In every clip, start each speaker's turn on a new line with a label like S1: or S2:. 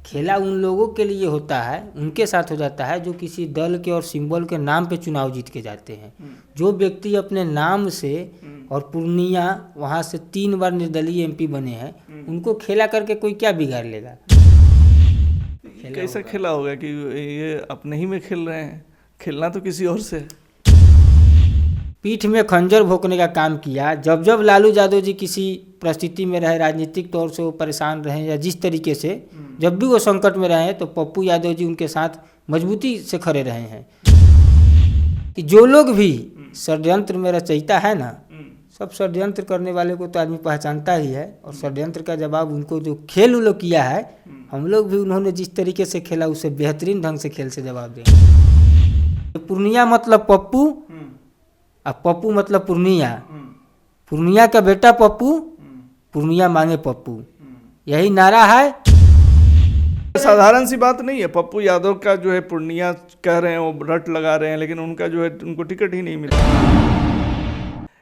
S1: खेला उन लोगों के लिए होता है, उनके साथ हो जाता है जो किसी दल के और सिंबल के नाम पे चुनाव जीत के जाते हैं। जो व्यक्ति अपने नाम से और पूर्णिया वहाँ से 3 बार निर्दलीय एमपी बने हैं, उनको खेला करके कोई क्या बिगाड़ लेगा?
S2: कैसा खेला होगा कि ये अपने ही में खेल रहे हैं? खेलना तो किसी और से।
S1: पीठ में खंजर भोंकने का काम किया। जब जब लालू यादव जी किसी परिस्थिति में रहे, राजनीतिक तौर से वो परेशान रहे या जिस तरीके से, जब भी वो संकट में रहे तो पप्पू यादव जी उनके साथ मजबूती से खड़े रहे हैं। कि जो लोग भी षड्यंत्र में रचयिता है ना, सब षड्यंत्र करने वाले को तो आदमी पहचानता ही है, और षड्यंत्र का जवाब उनको जो खेल वो लोग किया है, हम लोग भी उन्होंने जिस तरीके से खेला उससे बेहतरीन ढंग से खेल से जवाब देंगे। पूर्णिया मतलब पप्पू, अब पप्पू मतलब पूर्णिया, पूर्णिया का बेटा पप्पू, पूर्णिया मांगे पप्पू, यही नारा है।
S2: साधारण सी बात नहीं है। पप्पू यादव का जो है पूर्णिया कह रहे हैं, वो रट लगा रहे हैं, लेकिन उनका जो है उनको टिकट ही नहीं मिला।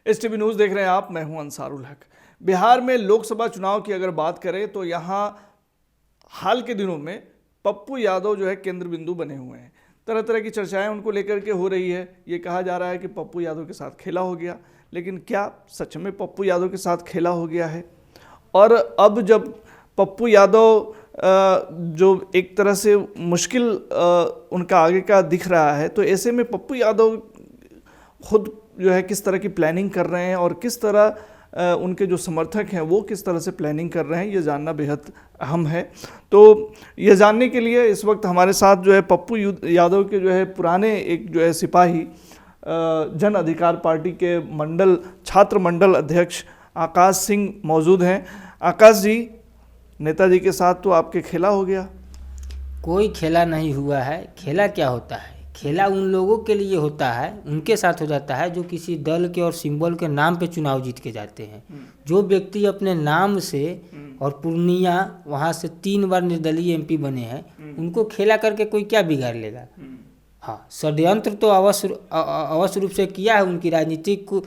S2: STV न्यूज़ देख रहे हैं आप, मैं हूं अंसारुल हक। बिहार में लोकसभा चुनाव की अगर बात करें तो यहाँ हाल के दिनों में पप्पू यादव जो है केंद्र बिंदु बने हुए हैं। तरह तरह की चर्चाएं उनको लेकर के हो रही है। ये कहा जा रहा है कि पप्पू यादव के साथ खेला हो गया, लेकिन क्या सच में पप्पू यादव के साथ खेला हो गया है? और अब जब पप्पू यादव जो एक तरह से मुश्किल उनका आगे का दिख रहा है, तो ऐसे में पप्पू यादव खुद जो है किस तरह की प्लानिंग कर रहे हैं और किस तरह उनके जो समर्थक हैं वो किस तरह से प्लानिंग कर रहे हैं, ये जानना बेहद अहम है। तो ये जानने के लिए इस वक्त हमारे साथ जो है पप्पू यादव के जो है पुराने एक जो है सिपाही, जन अधिकार पार्टी के छात्र मंडल अध्यक्ष आकाश सिंह मौजूद हैं। आकाश जी, नेताजी के साथ तो आपके खेला हो गया?
S1: कोई खेला नहीं हुआ है। खेला क्या होता है? खेला उन लोगों के लिए होता है, उनके साथ हो जाता है जो किसी दल के और सिंबल के नाम पे चुनाव जीत के जाते हैं। जो व्यक्ति अपने नाम से और पूर्णिया वहाँ से 3 बार निर्दलीय एमपी बने हैं, उनको खेला करके कोई क्या बिगाड़ लेगा? हाँ, षड्यंत्र तो अवश्य रूप से किया है। उनकी राजनीतिक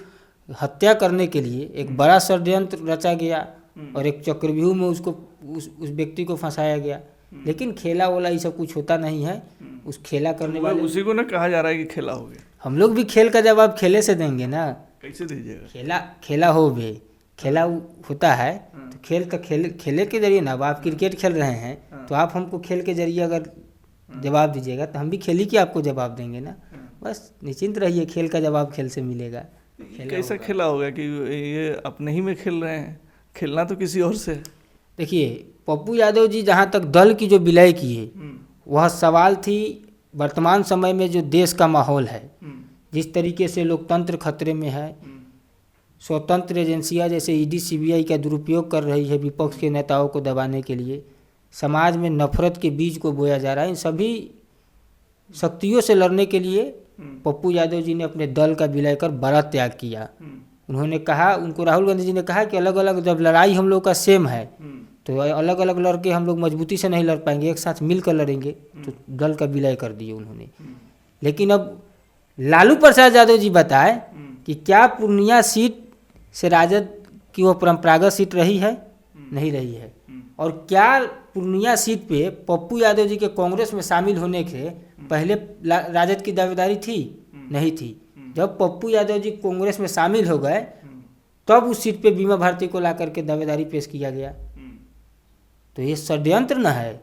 S1: हत्या करने के लिए एक बड़ा षड्यंत्र रचा गया और एक चक्रव्यूह में उसको उस व्यक्ति को फंसाया गया, लेकिन खेला वाला ये सब कुछ होता नहीं है। उस खेला करने वाले
S2: उसी को ना कहा जा रहा है कि खेला हो गया।
S1: हम लोग भी खेल का जवाब खेले से देंगे ना।
S2: कैसे दीजिएगा?
S1: खेला हो भी खेला होता है तो खेले के जरिए ना। अब आप क्रिकेट खेल रहे हैं तो आप हमको खेल के जरिए अगर जवाब दीजिएगा तो हम भी खेल ही के आपको जवाब देंगे ना। बस निश्चिंत रहिए, खेल का जवाब खेल से मिलेगा।
S2: कैसा खेला होगा कि ये अपने ही में खेल रहे हैं? खेलना तो किसी और से।
S1: देखिए, पप्पू यादव जी जहाँ तक दल की जो विलय की है, वह सवाल थी वर्तमान समय में जो देश का माहौल है, जिस तरीके से लोकतंत्र खतरे में है, स्वतंत्र एजेंसियां जैसे ईडी सीबीआई का दुरुपयोग कर रही है विपक्ष के नेताओं को दबाने के लिए, समाज में नफरत के बीज को बोया जा रहा है। इन सभी शक्तियों से लड़ने के लिए पप्पू यादव जी ने अपने दल का विलय कर बड़ा त्याग किया। उन्होंने कहा, उनको राहुल गांधी जी ने कहा कि अलग अलग जब लड़ाई हम लोग का सेम है तो अलग अलग लड़के हम लोग मजबूती से नहीं लड़ पाएंगे, एक साथ मिलकर लड़ेंगे। तो दल का विलय कर दिए उन्होंने। लेकिन अब लालू प्रसाद यादव जी बताए कि क्या पूर्णिया सीट से राजद की वो परंपरागत सीट रही है? नहीं रही है। और क्या पूर्णिया सीट पे पप्पू यादव जी के कांग्रेस में शामिल होने के पहले राजद की दावेदारी थी? नहीं थी। जब पप्पू यादव जी कांग्रेस में शामिल हो गए तब उस सीट पे बीमा भारती को ला करके दावेदारी पेश किया गया। तो ये षड्यंत्र न है।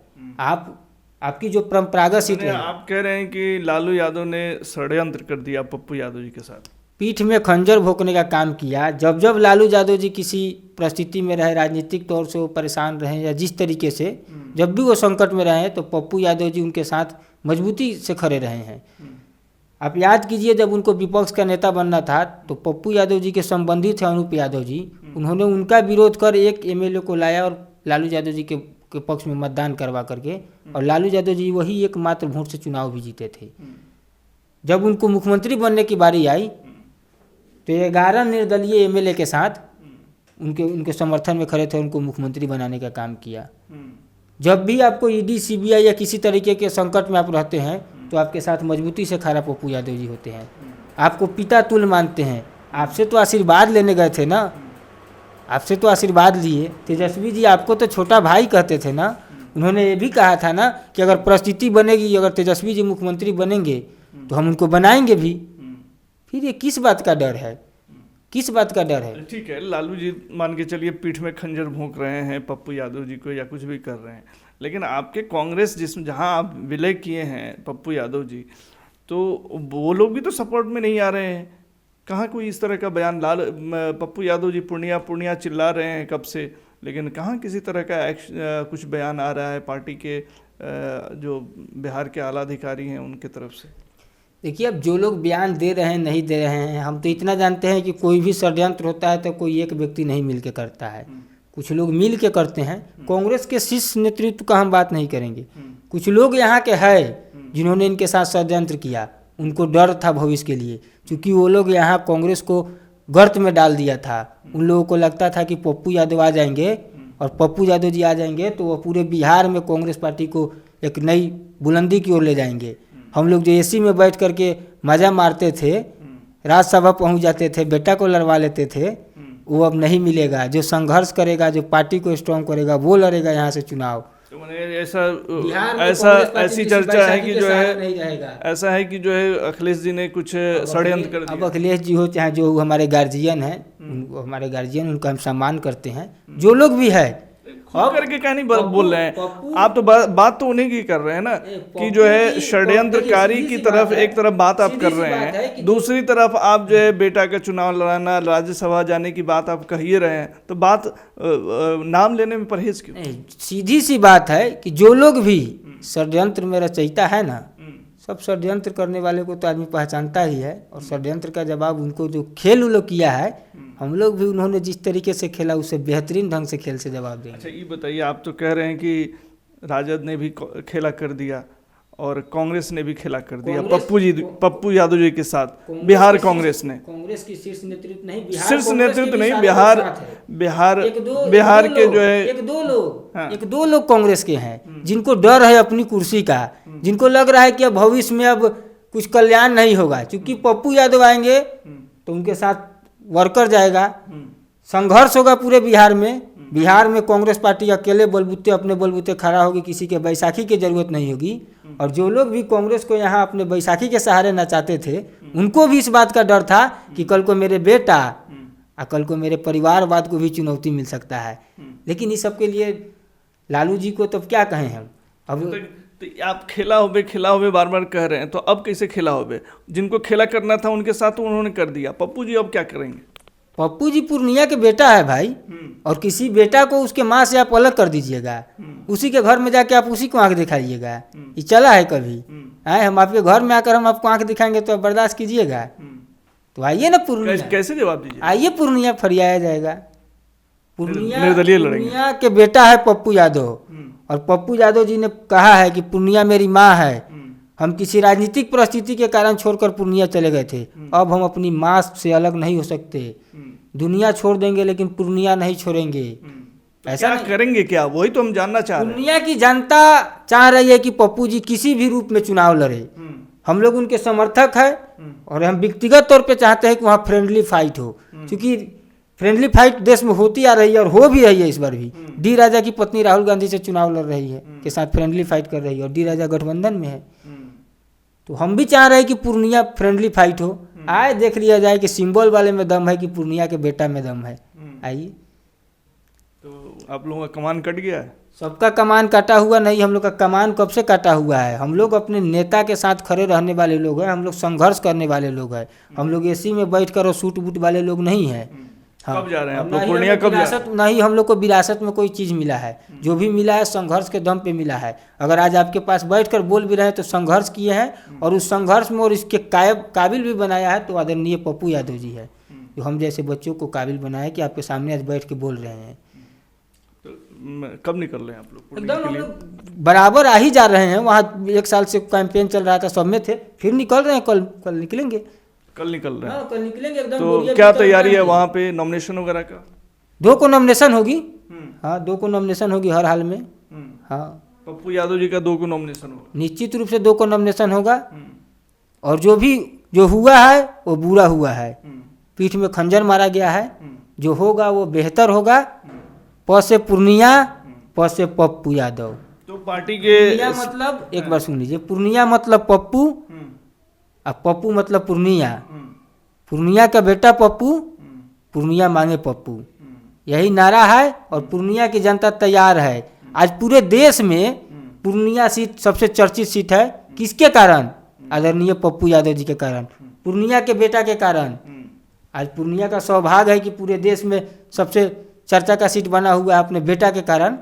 S1: आपकी जो परंपरागत सीट है,
S2: आप कह रहे हैं कि लालू यादव ने षड्यंत्र कर दिया पप्पू यादव जी के साथ,
S1: पीठ में खंजर भोंकने का काम किया। जब जब लालू यादव जी किसी परिस्थिति में रहे, राजनीतिक तौर से वो परेशान रहे या जिस तरीके से, जब भी वो संकट में रहे तो पप्पू यादव जी उनके साथ मजबूती से खड़े रहे हैं। आप याद कीजिए, जब उनको विपक्ष का नेता बनना था तो पप्पू यादव जी के संबंधी थे अनूप यादव जी, उन्होंने उनका विरोध कर एक एमएलए को लाया और लालू यादव जी के पक्ष में मतदान करवा करके, और लालू यादव जी वही एकमात्र वोट से चुनाव भी जीते थे। जब उनको मुख्यमंत्री बनने की बारी आई तो 11 निर्दलीय एमएलए के साथ उनके समर्थन में खड़े थे, उनको मुख्यमंत्री बनाने का काम किया। जब भी आपको ईडी सीबीआई या किसी तरीके के संकट में आप रहते हैं तो आपके साथ मजबूती से खड़ा पप्पू यादव जी होते हैं, आपको पिता तुल्य मानते हैं। आपसे तो आशीर्वाद लेने गए थे ना, आपसे तो आशीर्वाद लिए। तेजस्वी जी आपको तो छोटा भाई कहते थे ना, उन्होंने ये भी कहा था ना कि अगर परिस्थिति बनेगी, अगर तेजस्वी जी मुख्यमंत्री बनेंगे तो हम उनको बनाएंगे भी। फिर ये किस बात का डर है, किस बात का डर है?
S2: ठीक है, लालू जी मान के चलिए पीठ में खंजर भोंक रहे हैं पप्पू यादव जी को या कुछ भी कर रहे हैं, लेकिन आपके कांग्रेस जिसमें जहां आप विलय किए हैं पप्पू यादव जी, तो वो लोग भी तो सपोर्ट में नहीं आ रहे हैं। कहाँ कोई इस तरह का बयान, पप्पू यादव जी पूर्णिया चिल्ला रहे हैं कब से, लेकिन कहाँ किसी तरह का कुछ बयान आ रहा है पार्टी के जो बिहार के आला अधिकारी हैं उनके तरफ से?
S1: देखिए, अब जो लोग बयान दे रहे हैं नहीं दे रहे हैं, हम तो इतना जानते हैं कि कोई भी षड्यंत्र होता है तो कोई एक व्यक्ति नहीं मिल के करता है, कुछ लोग मिल के करते हैं। कांग्रेस के शीर्ष नेतृत्व का हम बात नहीं करेंगे, कुछ लोग यहाँ के हैं जिन्होंने इनके साथ षड्यंत्र किया, उनको डर था भविष्य के लिए, क्योंकि वो लोग यहाँ कांग्रेस को गर्त में डाल दिया था। उन लोगों को लगता था कि पप्पू यादव आ जाएंगे और पप्पू यादव जी आ जाएंगे तो वो पूरे बिहार में कांग्रेस पार्टी को एक नई बुलंदी की ओर ले जाएंगे। हम लोग जो एसी में बैठ करके मज़ा मारते थे, राज्यसभा पहुंच जाते थे, बेटा को लड़वा लेते थे, वो अब नहीं मिलेगा। जो संघर्ष करेगा, जो पार्टी को स्ट्रॉन्ग करेगा, वो लड़ेगा यहाँ से चुनाव।
S2: तो ऐसी चर्चा है कि जो है, ऐसा है कि जो है अखिलेश जी ने कुछ षड्यंत्र कर दिया।
S1: अब अखिलेश जी हो चाहे जो हमारे गार्जियन हैं, हमारे गार्जियन, उनका हम सम्मान करते हैं, जो लोग भी है
S2: अब करके क्या नहीं बोल रहे हैं आप, तो बात तो उन्हीं की कर रहे हैं ना कि जो है षड्यंत्रकारी की तरफ एक तरफ बात आप कर रहे हैं, दूसरी तरफ आप जो है बेटा का चुनाव लड़ाना, राज्यसभा जाने की बात आप कह ही रहे हैं, तो बात नाम लेने में परहेज क्यों?
S1: सीधी सी बात है कि जो लोग भी षड्यंत्र में रचयिता है ना, सब षड्यंत्र करने वाले को तो आदमी पहचानता ही है, और षड्यंत्र का जवाब उनको जो खेल वो लोग किया है, हम लोग भी उन्होंने जिस तरीके से खेला उससे बेहतरीन ढंग से खेल से जवाब देंगे।
S2: अच्छा, ये बताइए, आप तो कह रहे हैं कि राजद ने भी खेला कर दिया और कांग्रेस ने भी खेला कर दिया पप्पू यादव जी के साथ, बिहार कांग्रेस ने,
S1: कांग्रेस की शीर्ष नेतृत्व नहीं,
S2: शीर्ष नेतृत्व नहीं, बिहार के जो है
S1: एक दो लोग कांग्रेस के हैं जिनको डर है अपनी कुर्सी का, जिनको लग रहा है कि अब भविष्य में अब कुछ कल्याण नहीं होगा, क्योंकि पप्पू यादव आएंगे तो उनके साथ वर्कर जाएगा, संघर्ष होगा पूरे बिहार में। बिहार में कांग्रेस पार्टी अकेले बलबूते अपने बलबूते खड़ा होगी, किसी के बैसाखी की जरूरत नहीं होगी। और जो लोग भी कांग्रेस को यहाँ अपने बैसाखी के सहारे नचाते थे, उनको भी इस बात का डर था कि कल को मेरे बेटा और कल को मेरे परिवारवाद को भी चुनौती मिल सकता है। लेकिन इस सब के लिए लालू जी को तो क्या कहें हम। अब
S2: तो आप खेला होबे बार बार कह रहे हैं, तो अब कैसे खेला होबे? जिनको खेला करना था उनके साथ तो उन्होंने कर दिया, पप्पू जी अब क्या करेंगे?
S1: पप्पू जी पूर्णिया के बेटा है भाई, और किसी बेटा को उसके माँ से आप अलग कर दीजिएगा, उसी के घर में जाके आप उसी को आंख दिखाइएगा, ये चला है कभी? हम आपके घर में आकर हम आपको आंख दिखाएंगे तो आप बर्दाश्त कीजिएगा? तो आइए ना पूर्णिया,
S2: कैसे जवाब दीजिए?
S1: आइए पूर्णिया, फरियाया जाएगा। पूर्णिया के बेटा है पप्पू यादव, और पप्पू यादव जी ने कहा है कि पूर्णिया मेरी माँ है, हम किसी राजनीतिक परिस्थिति के कारण छोड़कर पूर्णिया चले गए थे, अब हम अपनी माँ से अलग नहीं हो सकते, दुनिया छोड़ देंगे लेकिन पूर्णिया नहीं छोड़ेंगे।
S2: ऐसा करेंगे क्या? वही तो हम जानना चाह रहे हैं।
S1: पूर्णिया की जनता चाह रही है कि पप्पू जी किसी भी रूप में चुनाव लड़े, हम लोग उनके समर्थक है, और हम व्यक्तिगत तौर पे चाहते हैं कि वहाँ फ्रेंडली फाइट हो, क्योंकि फ्रेंडली फाइट देश में होती आ रही है और हो भी रही है। इस बार भी डी राजा की पत्नी राहुल गांधी से चुनाव लड़ रही है, के साथ फ्रेंडली फाइट कर रही है, और डी राजा गठबंधन में है। तो हम भी चाह रहे हैं कि पूर्णिया फ्रेंडली फाइट हो, आए देख लिया जाए कि सिंबल वाले में दम है कि पूर्णिया के बेटा में दम है। आइए।
S2: तो आप लोगों का कमान कट गया है?
S1: सबका कमान काटा हुआ नहीं, हम लोग का कमान कब से काटा हुआ है। हम लोग अपने नेता के साथ खड़े रहने वाले लोग हैं, हम लोग संघर्ष करने वाले लोग हैं, हम लोग एसी में बैठ कर और सूट बूट वाले लोग नहीं हैं।
S2: कब जा रहे हैं आप लोग पूर्णिया? कब जा रहे हैं?
S1: नहीं, हम लोग को विरासत में कोई चीज़ मिला है, जो भी मिला है संघर्ष के दम पे मिला है। अगर आज आपके पास बैठकर बोल भी रहे हैं तो संघर्ष किए हैं, और उस संघर्ष में और इसके काबिल भी बनाया है तो आदरणीय पप्पू यादव जी है, जो हम जैसे बच्चों को काबिल बनाया कि आपके सामने आज बैठ के बोल रहे हैं।
S2: तो कब निकल रहे हैं आप लोग?
S1: एकदम हम लोग बराबर आ ही जा रहे हैं, वहाँ 1 साल से कैंपेन चल रहा था, सब में थे, फिर निकल रहे हैं, कल निकलेंगे।
S2: कल निकल रहे हैं?
S1: कल निकलेंगे एकदम।
S2: तो क्या तैयारी है वहाँ पे नॉमिनेशन वगैरह का?
S1: 2 को नॉमिनेशन होगी। हाँ, 2 को नॉमिनेशन होगी हर हाल में। हाँ,
S2: पप्पू यादव जी का 2 को नॉमिनेशन होगा?
S1: निश्चित रूप से 2 को नॉमिनेशन होगा, और जो हुआ है वो बुरा हुआ है, पीठ में खंजर मारा गया है। जो होगा वो बेहतर होगा। प से पूर्णिया, प से पप्पू यादव।
S2: तो पार्टी के
S1: पूर्णिया मतलब, एक बार सुन लीजिए, पूर्णिया मतलब पप्पू, अब पप्पू मतलब पूर्णिया, पूर्णिया का बेटा पप्पू, पूर्णिया मांगे पप्पू, यही नारा है। और पूर्णिया की जनता तैयार है। आज पूरे देश में पूर्णिया सीट सबसे चर्चित सीट है। किसके कारण? आदरणीय पप्पू यादव जी के कारण, पूर्णिया के बेटा के कारण। आज पूर्णिया का सौभाग्य है कि पूरे देश में सबसे चर्चा का सीट बना हुआ है अपने बेटा के कारण।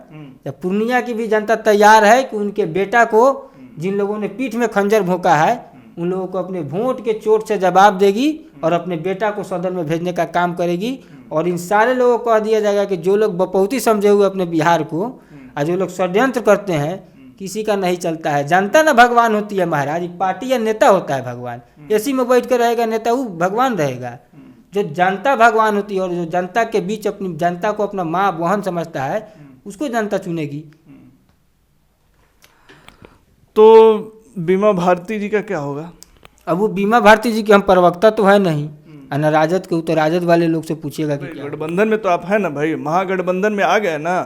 S1: पूर्णिया की भी जनता तैयार है कि उनके बेटा को, जिन लोगों ने पीठ में खंजर भोंका है, उन लोगों को अपने वोट के चोट से जवाब देगी और अपने बेटा को सदन में भेजने का काम करेगी। और इन सारे लोगों को कह दिया जाएगा कि जो लोग बपौती समझे हुए अपने बिहार को, और जो लोग षड्यंत्र करते हैं, किसी का नहीं चलता है। जनता ना भगवान होती है महाराज, पार्टी या नेता होता है भगवान। एसी में बैठ कर रहेगा नेता, वो भगवान रहेगा। जो जनता भगवान होती है, और जो जनता के बीच अपनी जनता को अपना माँ बहन समझता है, उसको जनता चुनेगी।
S2: तो बीमा भारती जी का क्या होगा?
S1: अब वो बीमा भारती जी के हम प्रवक्ता तो है नहीं, ना राजद के, तो राजद वाले लोग से पूछिएगा कि
S2: गठबंधन में तो आप है ना भाई, महागठबंधन में आ गए ना।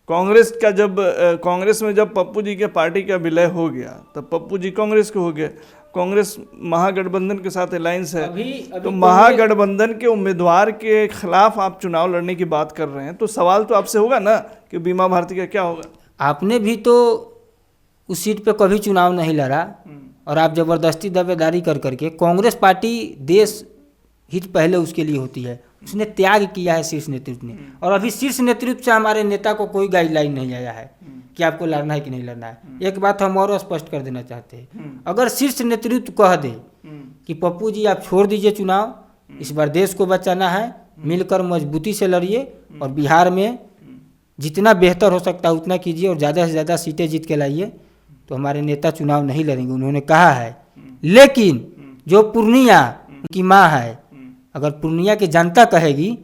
S2: कांग्रेस का जब कांग्रेस में जब पप्पू जी के पार्टी का विलय हो गया, तब पप्पू जी कांग्रेस के हो गए। कांग्रेस महागठबंधन के साथ अलायंस है।
S1: अभी
S2: तो महागठबंधन के उम्मीदवार के खिलाफ आप चुनाव लड़ने की बात कर रहे हैं, तो सवाल तो आपसे होगा ना कि बीमा भारती का क्या होगा।
S1: आपने भी तो उस सीट पे कभी चुनाव नहीं लड़ा, और आप जबरदस्ती दावेदारी कर करके, कांग्रेस पार्टी देश हित पहले उसके लिए होती है, उसने त्याग किया है शीर्ष नेतृत्व ने। और अभी शीर्ष नेतृत्व से हमारे नेता को कोई गाइडलाइन नहीं आया है कि आपको लड़ना है कि नहीं लड़ना है। एक बात हम और स्पष्ट कर देना चाहते हैं, अगर शीर्ष नेतृत्व कह दे कि पप्पू जी आप छोड़ दीजिए चुनाव, इस बार देश को बचाना है, मिलकर मजबूती से लड़िए और बिहार में जितना बेहतर हो सकता है उतना कीजिए और ज़्यादा से ज़्यादा सीटें जीत के लाइए, तो हमारे नेता चुनाव नहीं लड़ेंगे, उन्होंने कहा है। लेकिन जो पूर्णिया उनकी माँ है, अगर पूर्णिया की जनता कहेगी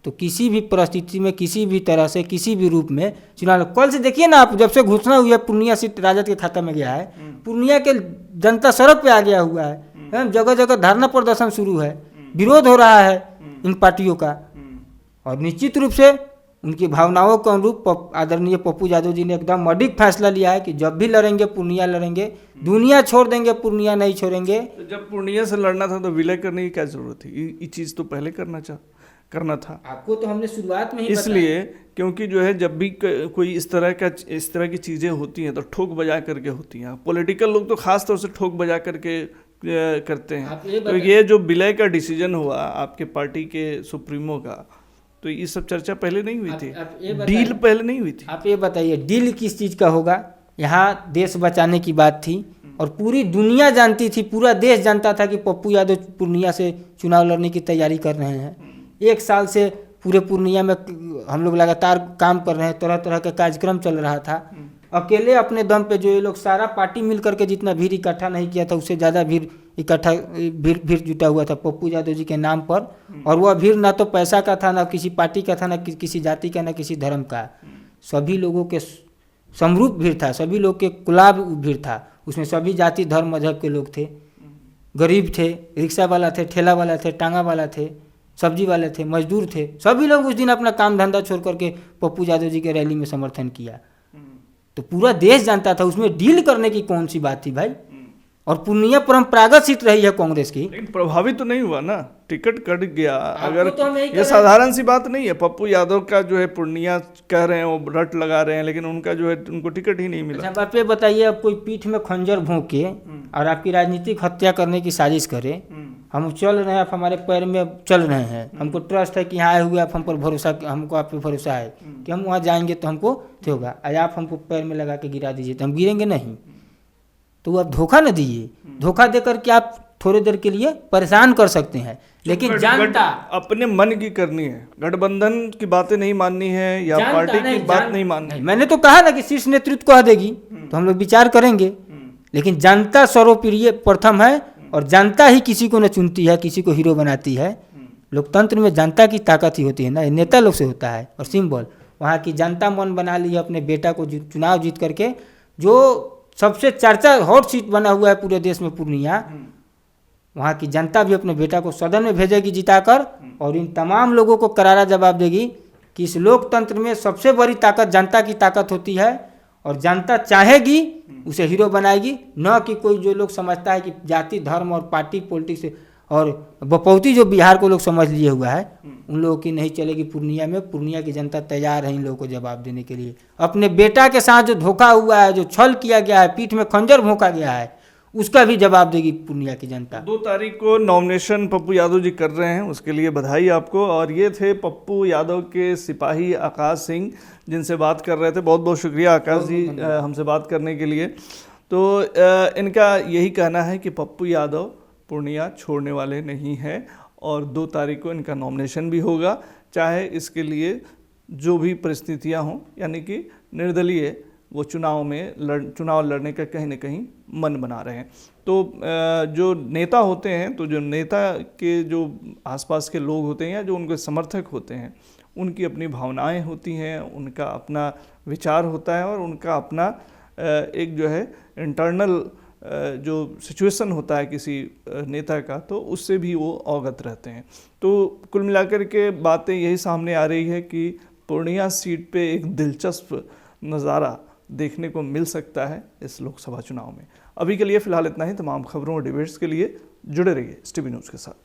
S1: तो किसी भी परिस्थिति में, किसी भी तरह से, किसी भी रूप में चुनाव। कल से देखिए ना आप, जब से घोषणा हुई है पूर्णिया सीट राजद के खाता में गया है, पूर्णिया के जनता सड़क पे आ गया हुआ है, जगह जगह धरना प्रदर्शन शुरू है, विरोध हो रहा है इन पार्टियों का। और निश्चित रूप से उनकी भावनाओं के अनुरूप आदरणीय पप्पू यादव जी ने एकदम अडिग फैसला लिया है कि जब भी लड़ेंगे पूर्णिया लड़ेंगे, दुनिया छोड़ देंगे, पूर्णिया नहीं छोड़ेंगे।
S2: तो जब पूर्णिया से लड़ना था तो विलय करने की क्या जरूरत थी? ये चीज़ तो पहले करना था
S1: आपको, तो हमने शुरुआत में ही
S2: इसलिए, क्योंकि जो है जब भी कोई इस तरह की चीज़ें होती हैं तो ठोक बजा करके होती हैं। पॉलिटिकल लोग तो खास तौर से ठोक बजा करके करते हैं। तो ये जो विलय का डिसीजन हुआ आपके पार्टी के सुप्रीमो का, तो ये सब चर्चा पहले नहीं हुई थी? डील पहले नहीं हुई थी?
S1: आप ये बताइए डील किस चीज़ का होगा? यहाँ देश बचाने की बात थी और पूरी दुनिया जानती थी, पूरा देश जानता था कि पप्पू यादव पूर्णिया से चुनाव लड़ने की तैयारी कर रहे हैं। एक साल से पूरे पूर्णिया में हम लोग लगातार काम कर रहे हैं, तरह तरह का कार्यक्रम चल रहा था। अकेले अपने दम पे जो ये लोग सारा पार्टी मिल करके जितना भीड़ इकट्ठा नहीं किया था, उससे ज़्यादा भीड़ जुटा हुआ था पप्पू यादव जी के नाम पर। और वह भीड़ ना तो पैसा का था, ना किसी पार्टी का था, ना किसी जाति का, ना किसी धर्म का। सभी लोगों के समरूप भीड़ था, सभी लोग के गुलाब भीड़ था। उसमें सभी जाति धर्म मजहब के लोग थे, गरीब थे, रिक्शा वाला थे, ठेला वाला थे, टांगा वाला थे, सब्जी वाले थे, मजदूर थे। सभी लोग उस दिन अपना काम धंधा छोड़ करके पप्पू यादव जी के रैली में समर्थन किया। तो पूरा देश जानता था, उसमें डील करने की कौन सी बात थी भाई। और पूर्णिया परंपरागत सीट रही है कांग्रेस की।
S2: लेकिन प्रभावित तो नहीं हुआ ना, टिकट कट गया। अगर
S1: तो
S2: ये साधारण सी बात नहीं है, पप्पू यादव का जो है पूर्णिया कह रहे हैं, वो रट लगा रहे हैं, लेकिन उनका जो है उनको टिकट ही नहीं मिला।
S1: अच्छा बात पे बताइए, अब कोई पीठ में खंजर भोंक के और आपकी राजनीतिक हत्या करने की साजिश करे, हम चल रहे हैं, आप हमारे पैर में चल रहे हैं, हमको ट्रस्ट है कि यहाँ आए हुए आप हम पर भरोसा, हमको आप पे भरोसा है कि हम वहाँ जाएंगे तो हमको होगा। आज आप हमको पैर में लगा के गिरा दीजिए तो हम गिरेंगे नहीं। तो आप धोखा न दीजिए, धोखा देकर के आप थोड़ी देर के लिए परेशान कर सकते हैं, लेकिन जनता
S2: अपने मन की करनी है, गठबंधन की बातें नहीं माननी है या पार्टी की बात नहीं माननी है।
S1: मैंने तो कहा ना कि शीर्ष नेतृत्व कह देगी तो हम लोग विचार करेंगे, लेकिन जनता सर्वप्रिय प्रथम है और जनता ही किसी को न चुनती है, किसी को हीरो बनाती है। लोकतंत्र में जनता की ताकत ही होती है ना, ये नेता लोग से होता है। और सिंबल वहाँ की जनता मन बना ली है अपने बेटा को चुनाव जीत करके, जो सबसे चर्चा हॉट सीट बना हुआ है पूरे देश में पूर्णिया। वहाँ की जनता भी अपने बेटा को सदन में भेजेगी जिताकर, और इन तमाम लोगों को करारा जवाब देगी कि इस लोकतंत्र में सबसे बड़ी ताकत जनता की ताकत होती है। और जनता चाहेगी उसे हीरो बनाएगी, न कि कोई जो लोग समझता है कि जाति धर्म और पार्टी पॉलिटिक्स और बपौती जो बिहार को लोग समझ लिए हुआ है, उन लोगों की नहीं चलेगी पूर्णिया में। पूर्णिया की जनता तैयार है इन लोगों को जवाब देने के लिए। अपने बेटा के साथ जो धोखा हुआ है, जो छल किया गया है, पीठ में खंजर भोंका गया है, उसका भी जवाब देगी पूर्णिया की जनता।
S2: 2 तारीख को नॉमिनेशन पप्पू यादव जी कर रहे हैं, उसके लिए बधाई आपको। और ये थे पप्पू यादव के सिपाही आकाश सिंह, जिनसे बात कर रहे थे। बहुत बहुत शुक्रिया आकाश जी हमसे बात करने के लिए। तो इनका यही कहना है कि पप्पू यादव पूर्णिया छोड़ने वाले नहीं हैं और 2 तारीख को इनका नॉमिनेशन भी होगा, चाहे इसके लिए जो भी परिस्थितियां हों, यानी कि निर्दलीय वो चुनाव लड़ने का कहीं ना कहीं मन बना रहे हैं। तो जो नेता होते हैं, तो जो नेता के जो आसपास के लोग होते हैं या जो उनके समर्थक होते हैं, उनकी अपनी भावनाएं होती हैं, उनका अपना विचार होता है और उनका अपना एक जो है इंटरनल जो सिचुएशन होता है किसी नेता का, तो उससे भी वो अवगत रहते हैं। तो कुल मिलाकर के बातें यही सामने आ रही है कि पूर्णिया सीट पे एक दिलचस्प नज़ारा देखने को मिल सकता है इस लोकसभा चुनाव में। अभी के लिए फ़िलहाल इतना ही। तमाम खबरों और डिबेट्स के लिए जुड़े रहिए STV न्यूज़ के साथ।